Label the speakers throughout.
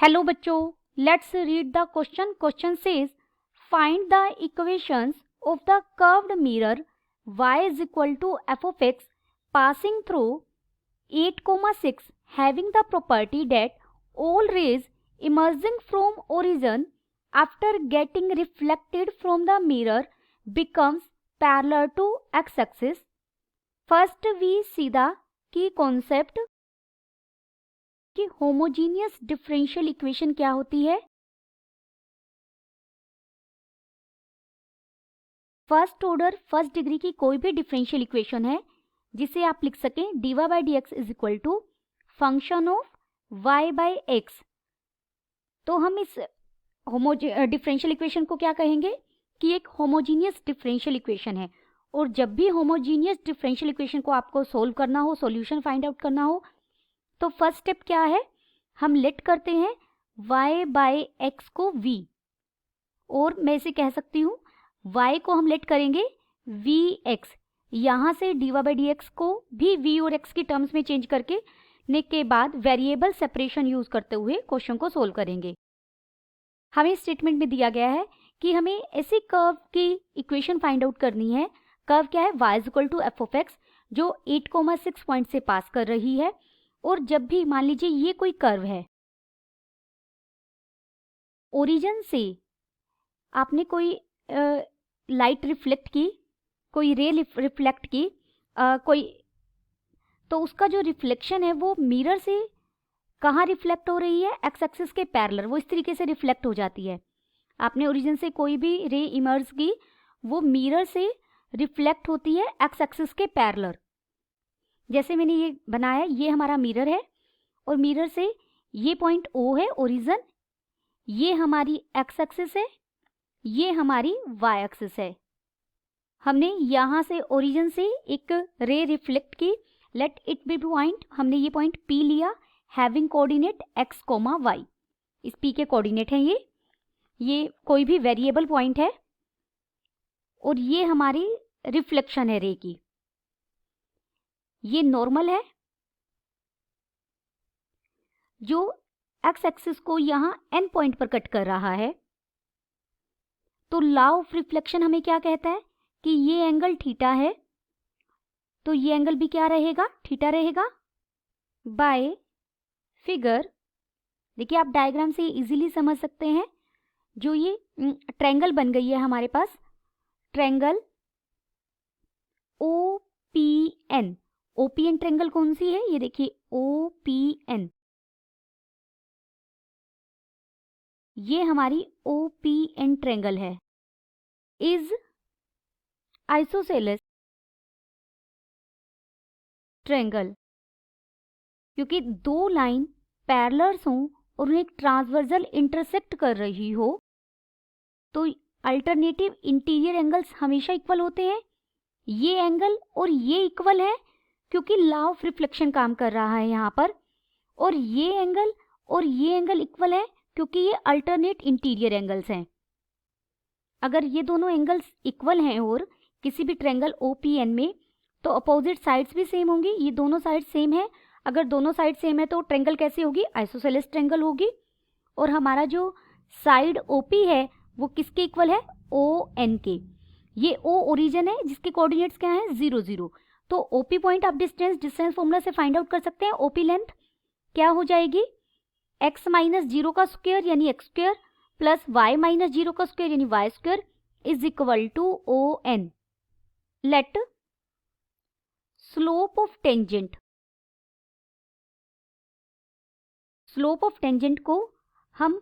Speaker 1: Hello बच्चों, let's read the question. Question says find the equations of the curved mirror y is equal to f of x passing through 8,6 having the property that all rays emerging from origin after getting reflected from the mirror becomes parallel to x-axis. First we see the key concept कि homogeneous differential equation क्या होती है. First order first degree की कोई भी differential equation है जिसे आप लिख सकें dy by D X is equal to function of y by X. तो हम इस डिफरेंशियल इक्वेशन को क्या कहेंगे कि एक होमोजीनियस डिफरेंशियल इक्वेशन है. और जब भी होमोजीनियस डिफरेंशियल इक्वेशन को आपको सोल्व करना हो, सॉल्यूशन फाइंड आउट करना हो, तो फर्स्ट स्टेप क्या है, हम लेट करते हैं y बाई एक्स को v. और मैं इसे कह सकती हूँ y को हम लेट करेंगे vx. यहाँ से dy बाई डी एक्स को भी v और x की टर्म्स में चेंज करके ने के बाद वेरिएबल सेपरेशन यूज करते हुए क्वेश्चन को सोल्व करेंगे. हमें स्टेटमेंट में दिया गया है कि हमें ऐसी कर्व की इक्वेशन फाइंड आउट करनी है. कर्व क्या है, y is equal to F of X जो 8,6 पॉइंट से पास कर रही है. और जब भी मान लीजिए ये कोई कर्व है, ओरिजिन से आपने कोई लाइट रिफ्लेक्ट की, कोई रे रिफ्लेक्ट की, कोई, तो उसका जो रिफ्लेक्शन है वो मिरर से कहाँ रिफ्लेक्ट हो रही है, एक्स एक्सिस के पैरेलल. वो इस तरीके से रिफ्लेक्ट हो जाती है. आपने ओरिजिन से कोई भी रे इमर्ज की, वो मिरर से रिफ्लेक्ट होती है एक्स एक्सिस के पैरेलल. जैसे मैंने ये बनाया, ये हमारा मिरर है और मिरर से ये पॉइंट O है ओरिजिन, ये हमारी एक्स एक्सिस है, ये हमारी वाई एक्सिस है. हमने यहाँ से ओरिजिन से एक रे रिफ्लेक्ट की, लेट इट बी पॉइंट, हमने ये पॉइंट P लिया हैविंग कोऑर्डिनेट x, y. इस P के कोऑर्डिनेट हैं ये कोई भी वेरिएबल पॉइंट है और ये हमारी रिफ्लेक्शन है रे की. ये नॉर्मल है जो एक्स एक्सिस को यहाँ n पॉइंट पर कट कर रहा है. तो लॉ ऑफ रिफ्लेक्शन हमें क्या कहता है कि ये एंगल थीटा है, तो ये एंगल भी क्या रहेगा, थीटा रहेगा. बाय फिगर, देखिए आप डायग्राम से इजीली समझ सकते हैं. जो ये ट्रायंगल बन गई है हमारे पास, ट्रायंगल OPN. OPN ट्रायंगल कौन सी है, ये देखिए OPN, ये हमारी OPN ट्रायंगल है. इज आइसोसेलेस ट्रायंगल, क्योंकि दो लाइन पैरेलल्स हों और उन्हें एक ट्रांसवर्सल इंटरसेक्ट कर रही हो, तो अल्टरनेटिव इंटीरियर एंगल्स हमेशा इक्वल होते हैं. ये एंगल और ये इक्वल है क्योंकि लॉ ऑफ रिफ्लेक्शन काम कर रहा है यहाँ पर. और ये एंगल और ये एंगल इक्वल है क्योंकि ये अल्टरनेट इंटीरियर एंगल्स हैं. अगर ये दोनों एंगल्स इक्वल हैं और किसी भी ट्रायंगल OPN में, तो अपोजिट साइड्स भी सेम होंगी. ये दोनों साइड सेम है. अगर दोनों साइड सेम है तो ट्रायंगल कैसी होगी, आइसोसेलेस ट्रायंगल होगी. और हमारा जो साइड OP है वो किसके इक्वल है, ON के. ये O ओरिजिन है जिसके कोऑर्डिनेट्स क्या हैं, 0 0. तो OP पॉइंट आप डिस्टेंस फॉर्मूला से फाइंड आउट कर सकते हैं. OP लेंथ क्या हो जाएगी, x माइनस 0 का स्क्वायर यानी X square plus y minus 0 का स्क्वायर यानी Y square is equal to ON. Let slope of tangent, slope of tangent को हम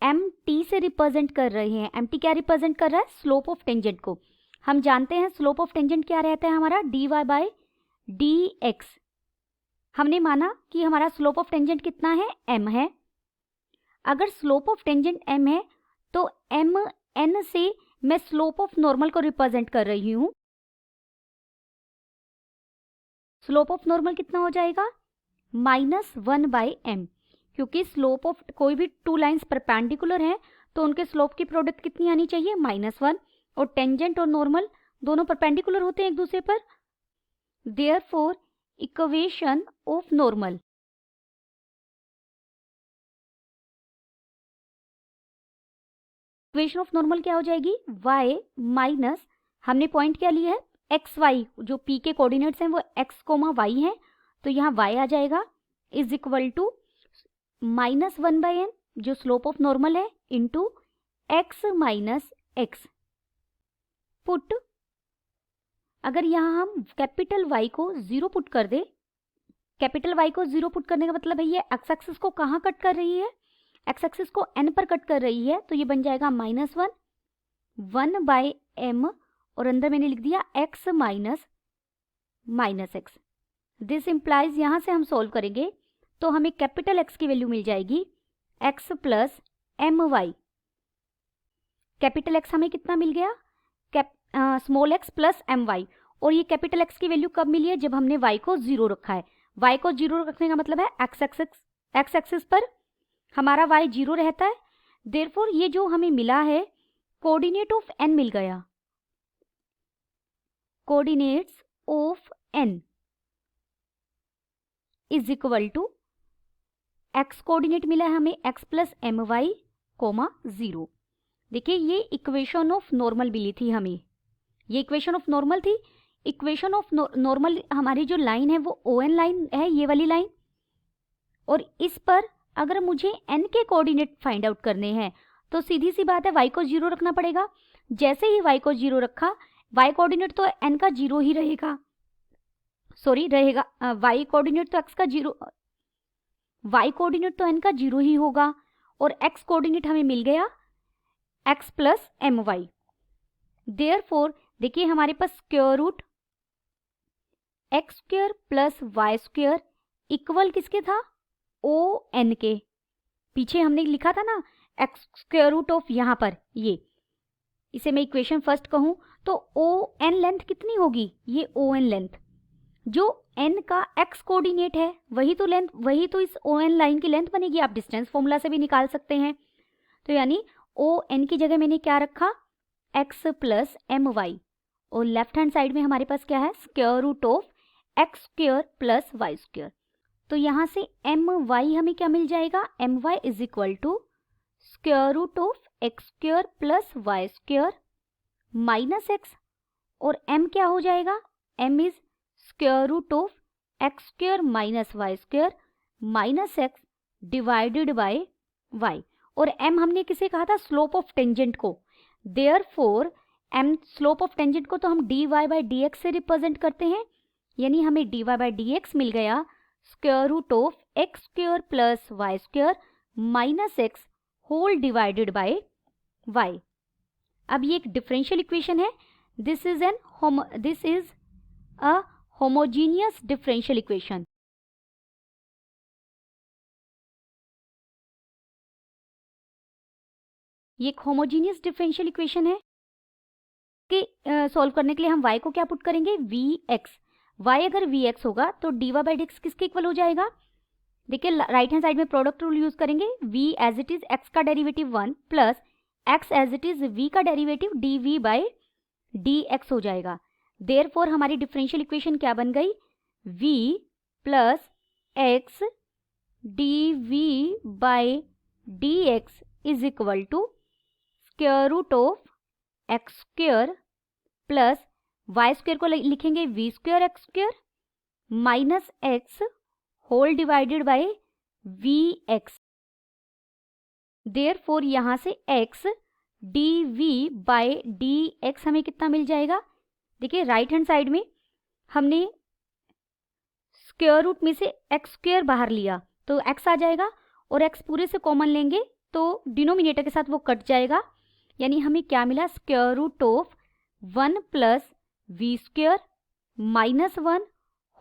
Speaker 1: MT से रिप्रेजेंट कर रहे हैं. MT क्या रिप्रेजेंट कर रहा है, स्लोप ऑफ टेंजेंट को. हम जानते हैं स्लोप ऑफ टेंजेंट क्या रहता है हमारा, dy बाई डी एक्स. हमने माना कि हमारा स्लोप ऑफ टेंजेंट कितना है, m है. अगर स्लोप ऑफ टेंजेंट m है तो mn से मैं स्लोप ऑफ नॉर्मल को रिप्रेजेंट कर रही हूं. स्लोप ऑफ नॉर्मल कितना हो जाएगा, -1 बाई m. क्योंकि स्लोप ऑफ कोई भी टू लाइंस परपेंडिकुलर हैं तो उनके स्लोप की प्रोडक्ट कितनी आनी चाहिए, -1. और टेंजेंट और नॉर्मल दोनों परपेंडिकुलर होते हैं एक दूसरे पर. Therefore equation of normal equation of normal क्या हो जाएगी, y माइनस, हमने पॉइंट क्या लिया है, एक्स वाई, जो p के कोऑर्डिनेट्स हैं वो x कोमा y हैं, तो यहाँ y आ जाएगा इज इक्वल टू -1/n जो स्लोप ऑफ नॉर्मल है into x minus x. Put, अगर यहाँ हम कैपिटल Y को 0 पुट कर दे, कैपिटल Y को 0 पुट करने का मतलब है ये एक्स एक्सिस को कहाँ कट कर रही है, एक्स एक्सिस को n पर कट कर रही है, तो ये बन जाएगा -1 1/m और अंदर मैंने लिख दिया x minus X. This implies, यहाँ से हम सोल्व करेंगे तो हमें कैपिटल X की वैल्यू मिल जाएगी x plus M Y. Capital X हमें कितना मिल गया, small x plus M Y, और ये कैपिटल X की वैल्यू कब मिली है, जब हमने y को 0 रखा है। y को 0 रखने का मतलब है x एक्सिस पर हमारा y 0 रहता है, देयरफॉर ये जो हमें मिला है कोऑर्डिनेट ऑफ n मिल गया, coordinates of n is equal to x coordinate मिला है हमें x plus M Y comma 0। देखिए ये इक्वेशन ऑफ नॉर्मल मिली थी हमें, ये इक्वेशन ऑफ नॉर्मल थी। इक्वेशन ऑफ नॉर्मल हमारी जो लाइन है वो ON लाइन है, ये वाली लाइन, और इस पर अगर मुझे n के कोऑर्डिनेट फाइंड आउट करने हैं तो सीधी सी बात है y को 0 रखना पड़ेगा। जैसे ही y को 0 रखा, y कोऑर्डिनेट तो n का 0 ही रहेगा, सॉरी रहेगा, y कोऑर्डिनेट तो x का 0, y कोऑर्डिनेट तो n का 0 ही होगा, और x कोऑर्डिनेट हमें मिल गया x plus M Y. Therefore देखिए हमारे पास square root X square plus Y square equal किसके था, ओ एन के। पीछे हमने लिखा था ना एक्स स्क्वायर रूट ऑफ, यहाँ पर ये, इसे मैं इक्वेशन फर्स्ट कहूँ तो ओ एन लेंथ कितनी होगी, ये ओ एन लेंथ, जो n का x कोऑर्डिनेट है वही तो लेंथ, वही तो इस ओ एन लाइन की लेंथ बनेगी। आप डिस्टेंस फॉर्मूला से भी निकाल सकते हैं। तो यानी ओ एन की जगह मैंने क्या रखा, x प्लस एम वाई, और लेफ्ट हैंड साइड में हमारे पास क्या है, square root of X square plus Y square. तो यहाँ से एम वाई हमें क्या मिल जाएगा, M Y is equal to square root of X square plus Y square minus X, और m क्या हो जाएगा, m is square root of X square minus Y square minus X divided by y। और m हमने किसे कहा था, slope of tangent को। Therefore m slope of tangent को तो हम dy बाय dx से रिप्रेजेंट करते हैं, यानी हमें dy बाय dx मिल गया square root of X square plus Y square minus X whole divided by y। अब ये एक डिफरेंशियल इक्वेशन है, this is a homogeneous differential equation. ये एक होमोजीनियस डिफरेंशियल इक्वेशन है कि सॉल्व करने के लिए हम y को क्या पुट करेंगे, vx। y अगर vx होगा तो dy बाई dx किसके इक्वल हो जाएगा, देखिए राइट हैंड साइड में प्रोडक्ट रूल यूज करेंगे, v as it is x का derivative 1 plus x as it is v का डेरिवेटिव dv बाई dx हो जाएगा। देयरफॉर हमारी डिफरेंशियल इक्वेशन क्या बन गई, v plus x dv by dx is equal to square root of X square plus Y square को लिखेंगे V square x square minus X whole divided by V X. Therefore यहाँ से x dv bye dx हमें कितना मिल जाएगा, देखिए right hand side में हमने स्क्वायर रूट में से एक्स स्क्वायर बाहर लिया तो x आ जाएगा, और x पूरे से कॉमन लेंगे तो डिनोमिनेटर के साथ वो कट जाएगा, यानी हमें क्या मिला, square root of 1 plus we square minus 1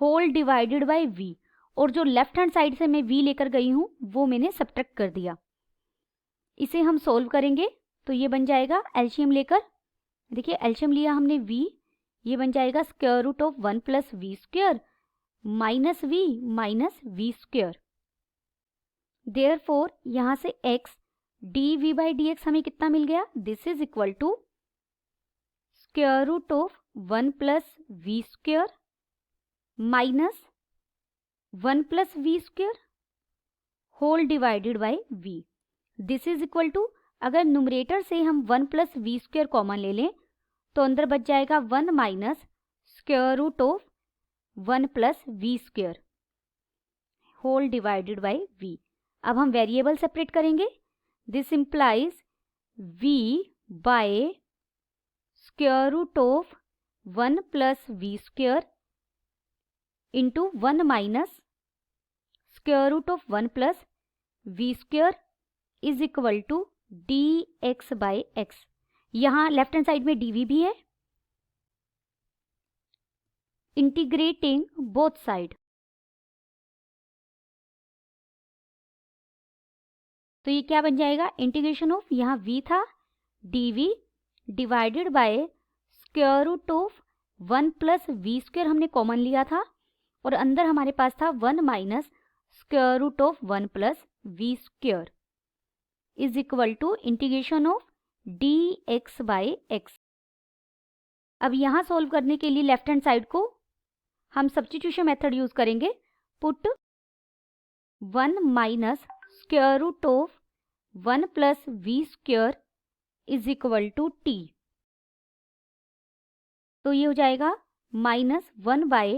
Speaker 1: whole divided by v, और जो लेफ्ट हैंड साइड से मैं v लेकर गई हूँ वो मैंने सब्ट्रैक्ट कर दिया। इसे हम सोल्व करेंगे तो ये बन जाएगा एलसीएम लेकर, देखिए एलसीएम लिया हमने v, ये बन जाएगा square root of 1 plus we square minus v square. Therefore यहाँ से x dv बाई dx हमें कितना मिल गया, this is equal to square root of 1 plus we square minus 1 plus we square whole divided by v। This is equal to, अगर numerator से हम 1 plus we square common ले लें तो अंदर बच जाएगा 1 minus square root of 1 plus we square whole divided by v. अब हम वेरिएबल सेपरेट करेंगे। This implies v by square root of 1 plus we square into 1 minus square root of 1 plus we square is equal to d x by x. यहाँ left hand side में dv भी है। Integrating both side, तो ये क्या बन जाएगा, integration of, यहाँ v था, dv divided by square root of 1 plus we square हमने कॉमन लिया था और अंदर हमारे पास था 1 minus square root of 1 plus we square is equal to integration of d x by x. अब यहाँ सॉल्व करने के लिए लेफ्ट हैंड साइड को हम सब्स्टिट्यूशन मेथड यूज करेंगे। Put 1 minus square root of 1 plus we square is equal to t, तो ये हो जाएगा minus 1 by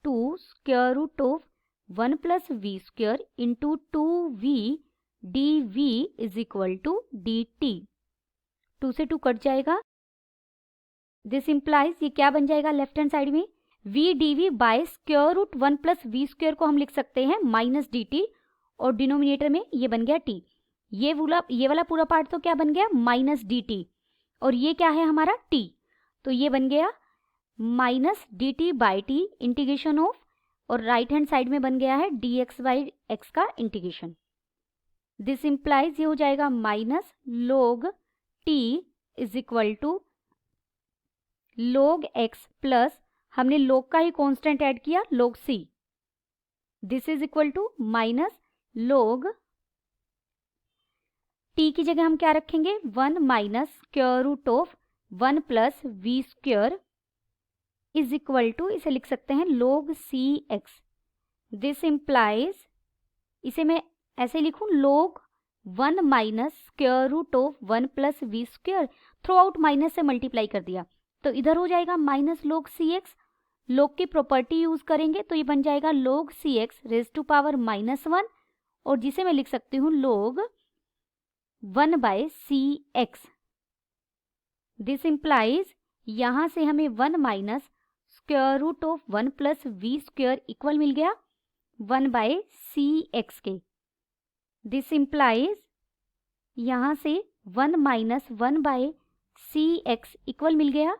Speaker 1: 2 square root of 1 plus we square into 2v dv is equal to dt। 2 से 2 cut जाएगा। This implies ये क्या बन जाएगा लेफ्ट हैंड साइड में, v dv by square root 1 plus we square को हम लिख सकते हैं माइनस dt और डिनोमिनेटर में ये बन गया t। ये वाला पूरा पार्ट तो क्या बन गया माइनस dt और ये क्या है हमारा t, तो ये बन गया minus dt by t integration of, और राइट हैंड साइड में बन गया है dx बाई एक्स का इंटीग्रेशन। दिस इम्प्लाइज ये हो जाएगा minus log t is equal to log x plus हमने log का ही कांस्टेंट ऐड किया log c। This is equal to minus log t की जगह हम क्या रखेंगे 1 minus square root of 1 plus we square is equal to, इसे लिख सकते हैं log cx। दिस इम्प्लाइज, इसे मैं ऐसे लिखूं log 1 minus square root of 1 plus we square, throughout minus से मल्टीप्लाई कर दिया तो इधर हो जाएगा माइनस log cx। log की प्रॉपर्टी यूज करेंगे तो ये बन जाएगा log cx raise to power -1 और जिसे मैं लिख सकती हूँ log 1 by cx। This implies यहां से हमें 1 minus square root of 1 plus we square equal मिल गया 1 बाय cx के। दिस इम्प्लाइज यहां से 1 माइनस 1 बाय cx इक्वल मिल गया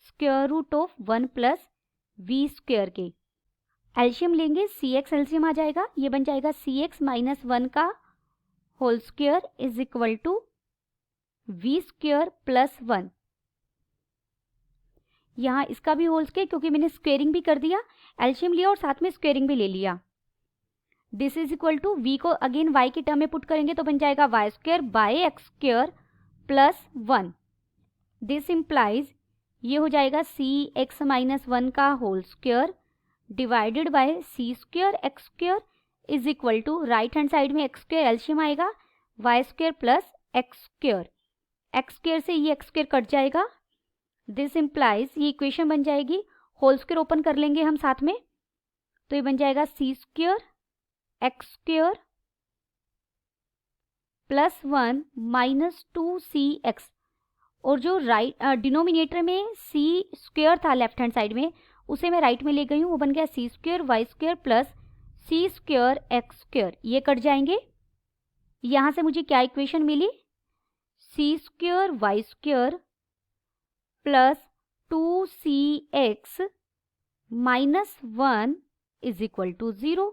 Speaker 1: square root of 1 plus we square के। एल्शियम लेंगे, cx एल्शियम आ जाएगा, ये बन जाएगा cx माइनस 1 का whole square is equal to v square plus 1। यहाँ इसका भी होल स्क्वायर, क्योंकि मैंने स्क्वेयरिंग भी कर दिया, एल्शियम लिया और साथ में स्क्वेयरिंग भी ले लिया। This is equal to v को अगेन y की टर्म में पुट करेंगे तो बन जाएगा y square by x square plus 1। This implies ये हो जाएगा cx माइनस 1 का whole square divided by c square x square is equal to, right hand side में एक्स स्क्वायर एल्शियम आएगा y square plus x square, x square से ये x square cut जाएगा। दिस इम्प्लाइज ये इक्वेशन बन जाएगी, होल स्क्वायर ओपन कर लेंगे हम साथ में तो ये बन जाएगा c square x square plus 1 minus 2cx, और जो राइट डिनोमिनेटर में सी स्क्वायर था लेफ्ट हैंड साइड में उसे मैं राइट में ले गई हूँ, वो बन गया c square y square plus c square x square, ये कट जाएंगे। यहाँ से मुझे क्या इक्वेशन मिली, c square y square plus 2cx minus 1 is equal to 0।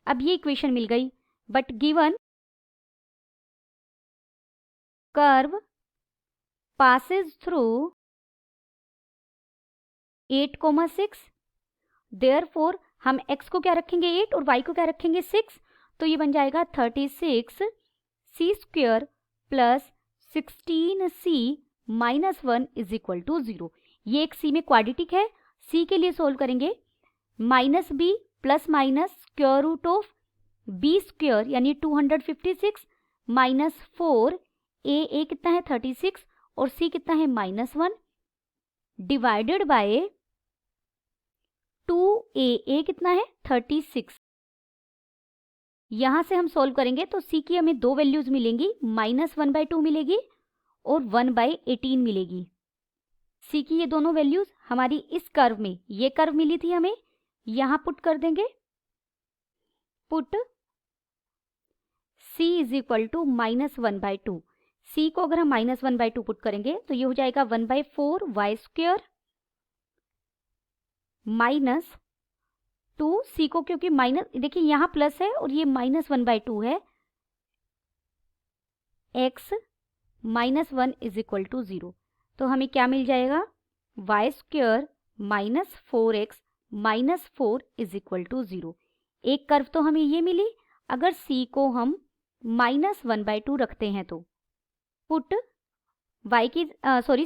Speaker 1: अब ये इक्वेशन मिल गई, but given curve passes through 8,6, therefore हम x को क्या रखेंगे 8 और y को क्या रखेंगे 6, तो ये बन जाएगा 36 c square plus 16c minus 1 is equal to 0। ये एक c में क्वाड्रेटिक है, c के लिए सोल्व करेंगे minus b plus minus square root of b square यानी 256 माइनस 4 ए कितना है 36 और सी कितना है -1 डिवाइडेड बाय 2a कितना है 36। यहां से हम सॉल्व करेंगे तो सी की हमें दो वैल्यूज मिलेंगी, -1/2 मिलेगी और 1/18 मिलेगी। सी की ये दोनों वैल्यूज हमारी इस कर्व में, ये कर्व मिली थी हमें, यहां पुट कर देंगे। Put c is equal to -1/2। C को अगर हम -1/2 पुट करेंगे तो ये हो जाएगा 1/4 वाई स्क्वेयर माइनस 2 सी को, क्योंकि माइनस देखिए यहां प्लस है और ये -1/2 है, x -1 इज इक्वल टू 0। तो हमें क्या मिल जाएगा y square -4x -4 is equal to 0। एक कर्व तो हमें ये मिली। अगर c को हम -1/2 रखते हैं तो पुट y की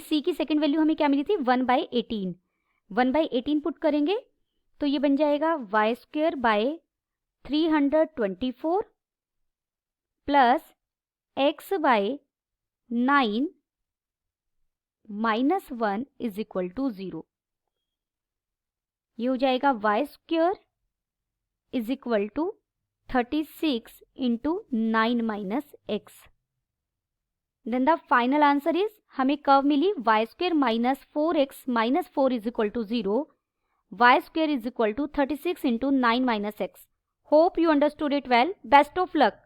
Speaker 1: c की सेकंड वैल्यू हमें क्या मिली थी 1/18। 1/18 पुट करेंगे तो ये बन जाएगा y square by 324 plus x by 9 -1 is equal to 0। ये हो जाएगा y square is equal to 36 into 9 - x। Then the final answer is, हमें कर्व मिली y square -4x -4 is equal to 0, y square is equal to 36 into 9 - x। Hope you understood it well. Best of luck.